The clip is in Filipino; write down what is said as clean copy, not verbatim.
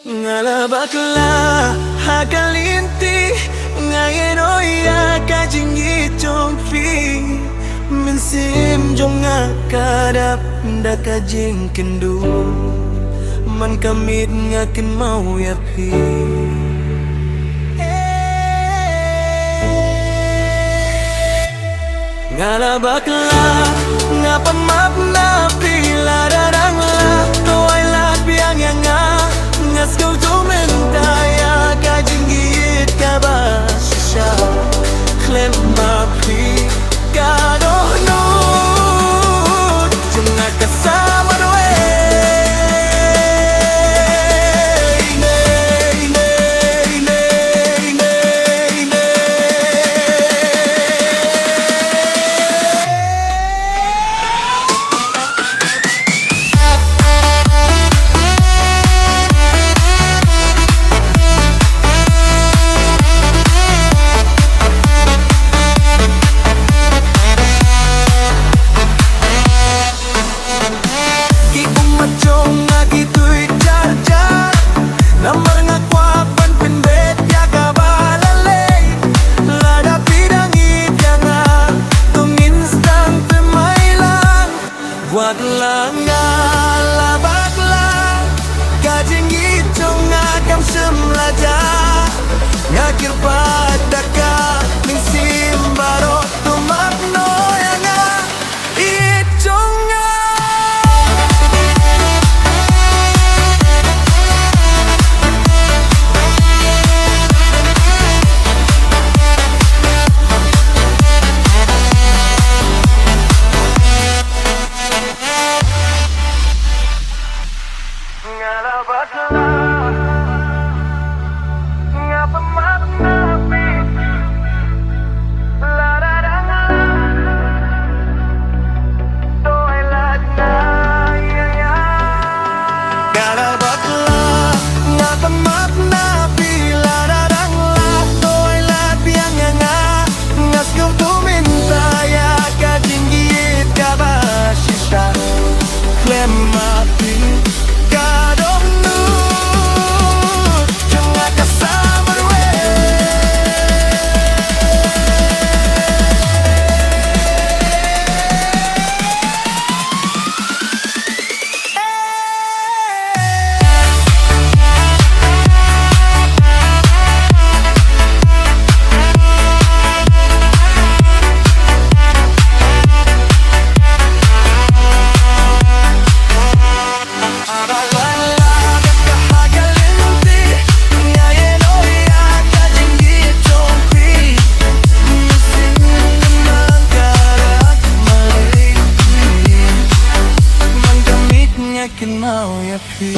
Ngala bakla hakalinti ngayon oya kajingi chongfi minsim jonga kadap da kajing kendu man kamit ngakin mau yapi ngala bakla ngapa mapna pila darang la to ay lat biang yang ngas kau tu mentaya kajingit kabasha klem mapi kado no junga kasama doe Buatlah ngala bakla kajing itu ngakam semlaja ngakir padaka mingsim baro tumak no yang itu ngala bakla ngapa makna pi la da da la to ay lat na ya ngala bakla ngapa makna pi la da da la to ay lat biang nga ngas kau tu minta ya kajingit kabashisha klem mapi Yakin mau ya fi